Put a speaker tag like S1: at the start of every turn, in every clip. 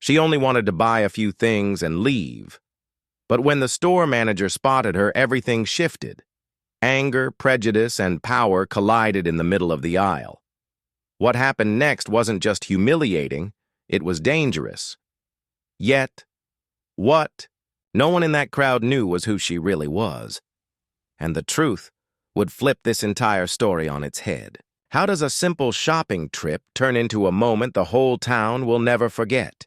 S1: She only wanted to buy a few things and leave. But when the store manager spotted her, everything shifted. Anger, prejudice, and power collided in the middle of the aisle. What happened next wasn't just humiliating, it was dangerous. Yet, what no one in that crowd knew was who she really was. And the truth would flip this entire story on its head. How does a simple shopping trip turn into a moment the whole town will never forget?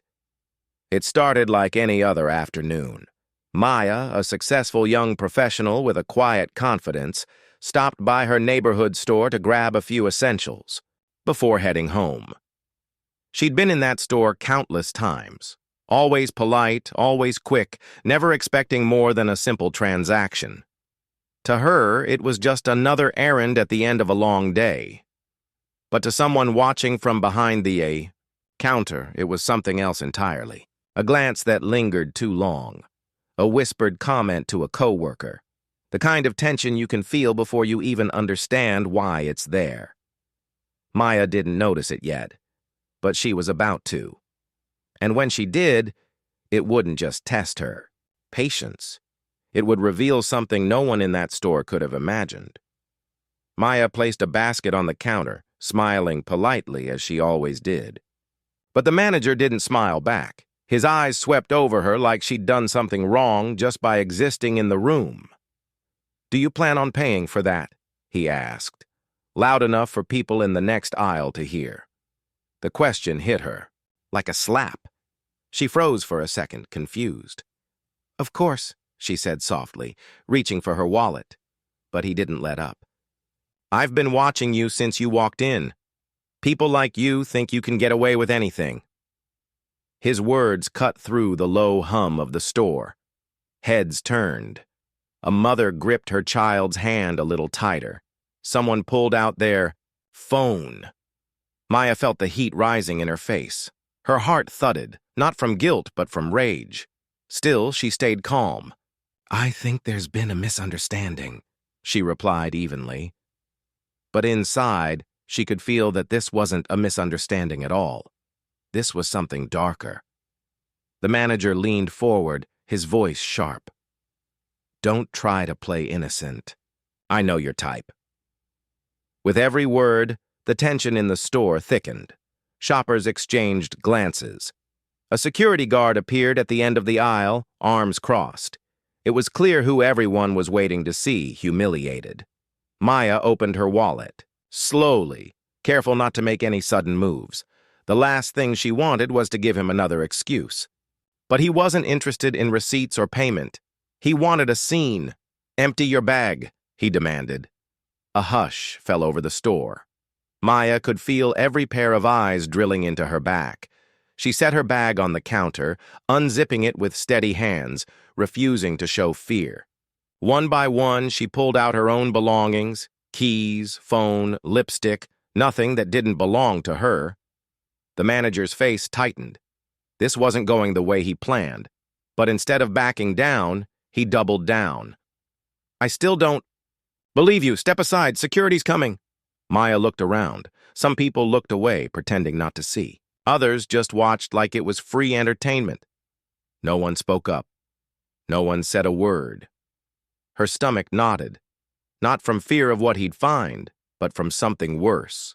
S1: It started like any other afternoon. Maya, a successful young professional with a quiet confidence, stopped by her neighborhood store to grab a few essentials before heading home. She'd been in that store countless times, always polite, always quick, never expecting more than a simple transaction. To her, it was just another errand at the end of a long day. But to someone watching from behind the counter, it was something else entirely. A glance that lingered too long. A whispered comment to a coworker. The kind of tension you can feel before you even understand why it's there. Maya didn't notice it yet, but she was about to. And when she did, it wouldn't just test her patience. It would reveal something no one in that store could have imagined. Maya placed a basket on the counter, smiling politely as she always did. But the manager didn't smile back. His eyes swept over her like she'd done something wrong just by existing in the room. "Do you plan on paying for that?" he asked, loud enough for people in the next aisle to hear. The question hit her, like a slap. She froze for a second, confused. "Of course," she said softly, reaching for her wallet. But he didn't let up. "I've been watching you since you walked in. People like you think you can get away with anything." His words cut through the low hum of the store. Heads turned. A mother gripped her child's hand a little tighter. Someone pulled out their phone. Maya felt the heat rising in her face. Her heart thudded, not from guilt but from rage. Still, she stayed calm. "I think there's been a misunderstanding," she replied evenly. But inside, she could feel that this wasn't a misunderstanding at all. This was something darker. The manager leaned forward, his voice sharp. "Don't try to play innocent. I know your type." With every word, the tension in the store thickened. Shoppers exchanged glances. A security guard appeared at the end of the aisle, arms crossed. It was clear who everyone was waiting to see, humiliated. Maya opened her wallet, slowly, careful not to make any sudden moves. The last thing she wanted was to give him another excuse. But he wasn't interested in receipts or payment. He wanted a scene. "Empty your bag," he demanded. A hush fell over the store. Maya could feel every pair of eyes drilling into her back. She set her bag on the counter, unzipping it with steady hands, refusing to show fear. One by one, she pulled out her own belongings, keys, phone, lipstick, nothing that didn't belong to her. The manager's face tightened. This wasn't going the way he planned, but instead of backing down, he doubled down. "I still don't believe you. Step aside. Security's coming." Maya looked around. Some people looked away, pretending not to see. Others just watched like it was free entertainment. No one spoke up. No one said a word. Her stomach knotted, not from fear of what he'd find, but from something worse.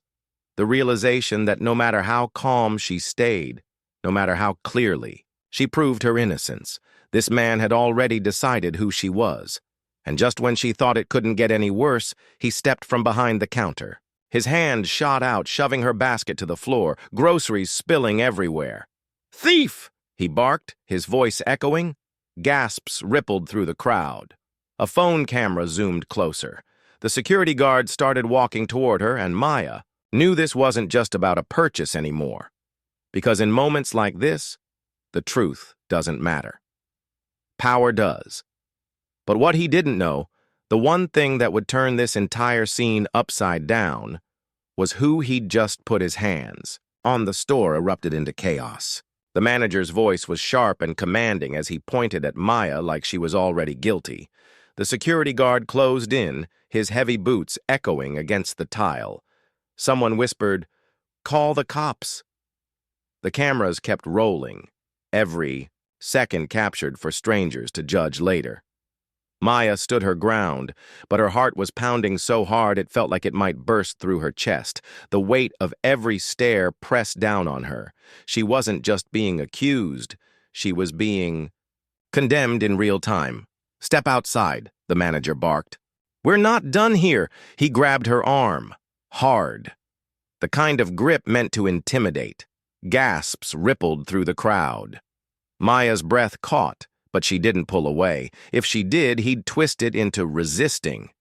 S1: The realization that no matter how calm she stayed, no matter how clearly, she proved her innocence. This man had already decided who she was. And just when she thought it couldn't get any worse, he stepped from behind the counter. His hand shot out, shoving her basket to the floor, groceries spilling everywhere. "Thief!" he barked, his voice echoing. Gasps rippled through the crowd. A phone camera zoomed closer. The security guard started walking toward her, and Maya knew this wasn't just about a purchase anymore. Because in moments like this, the truth doesn't matter. Power does. But what he didn't know, the one thing that would turn this entire scene upside down, was who he'd just put his hands on. The store erupted into chaos. The manager's voice was sharp and commanding as he pointed at Maya like she was already guilty. The security guard closed in, his heavy boots echoing against the tile. Someone whispered, "Call the cops." The cameras kept rolling. every second captured for strangers to judge later. Maya stood her ground, but her heart was pounding so hard it felt like it might burst through her chest. The weight of every stare pressed down on her. She wasn't just being accused, she was being condemned in real time. "Step outside," the manager barked. "We're not done here." He grabbed her arm, hard. The kind of grip meant to intimidate. Gasps rippled through the crowd. Maya's breath caught, but she didn't pull away. If she did, he'd twist it into resisting.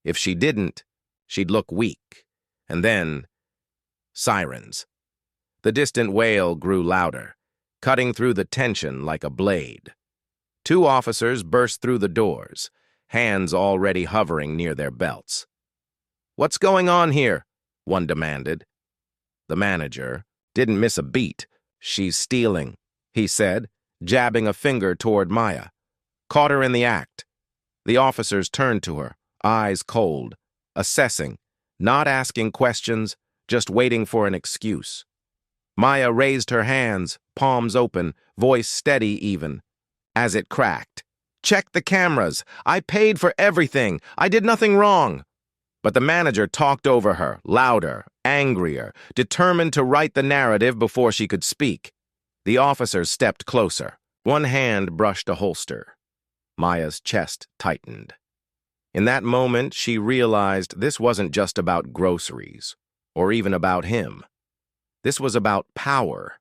S1: If she didn't, she'd look weak. And then, sirens. The distant wail grew louder, cutting through the tension like a blade. 2 officers burst through the doors, hands already hovering near their belts. "What's going on here?" one demanded. The manager didn't miss a beat. "She's stealing," he said, jabbing a finger toward Maya. "Caught her in the act." The officers turned to her, eyes cold, assessing, not asking questions, just waiting for an excuse. Maya raised her hands, palms open, voice steady even, as it cracked. "Check the cameras. I paid for everything. I did nothing wrong." But the manager talked over her, louder, angrier, determined to write the narrative before she could speak. The officers stepped closer. One hand brushed a holster. Maya's chest tightened. In that moment, she realized this wasn't just about groceries, or even about him. This was about power,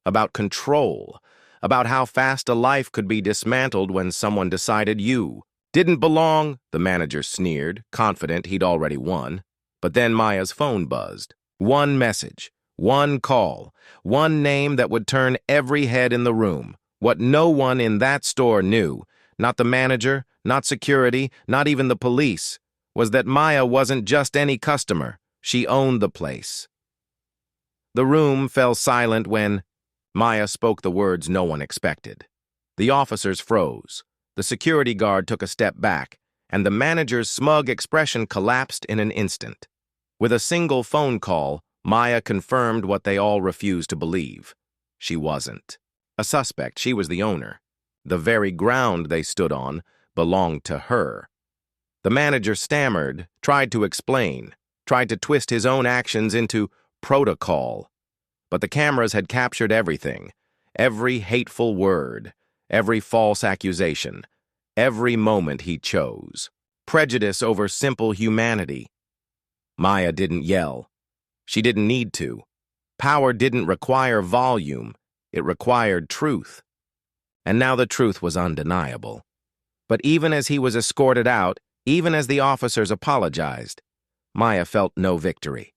S1: about control, about how fast a life could be dismantled when someone decided you didn't belong, the manager sneered, confident he'd already won. But then Maya's phone buzzed. One message, one call, one name that would turn every head in the room. What no one in that store knew, not the manager, not security, not even the police, was that Maya wasn't just any customer. She owned the place. The room fell silent when Maya spoke the words no one expected. The officers froze. The security guard took a step back, and the manager's smug expression collapsed in an instant. With a single phone call, Maya confirmed what they all refused to believe. She wasn't a suspect. She was the owner. The very ground they stood on belonged to her. The manager stammered, tried to explain, tried to twist his own actions into protocol. But the cameras had captured everything, every hateful word, every false accusation, every moment he chose. Prejudice over simple humanity. Maya didn't yell. She didn't need to. Power didn't require volume. It required truth. And now the truth was undeniable. But even as he was escorted out, even as the officers apologized, Maya felt no victory.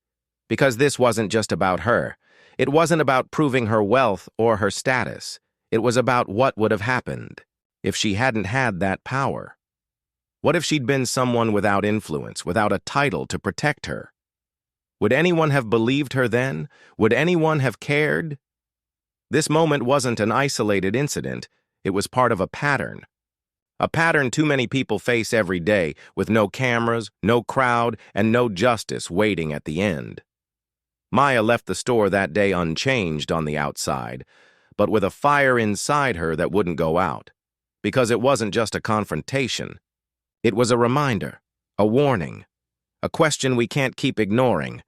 S1: Because this wasn't just about her. It wasn't about proving her wealth or her status. It was about what would have happened if she hadn't had that power. What if she'd been someone without influence, without a title to protect her? Would anyone have believed her then? Would anyone have cared? This moment wasn't an isolated incident. It was part of a pattern. A pattern too many people face every day, with no cameras, no crowd, and no justice waiting at the end. Maya left the store that day unchanged on the outside, but with a fire inside her that wouldn't go out. Because it wasn't just a confrontation. It was a reminder, a warning, a question we can't keep ignoring.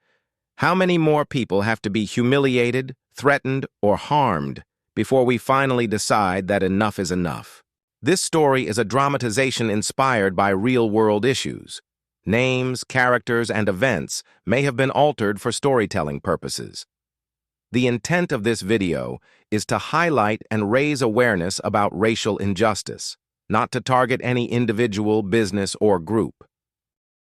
S1: How many more people have to be humiliated, threatened, or harmed before we finally decide that enough is enough? This story is a dramatization inspired by real-world issues. Names, characters, and events may have been altered for storytelling purposes. The intent of this video is to highlight and raise awareness about racial injustice, not to target any individual, business, or group.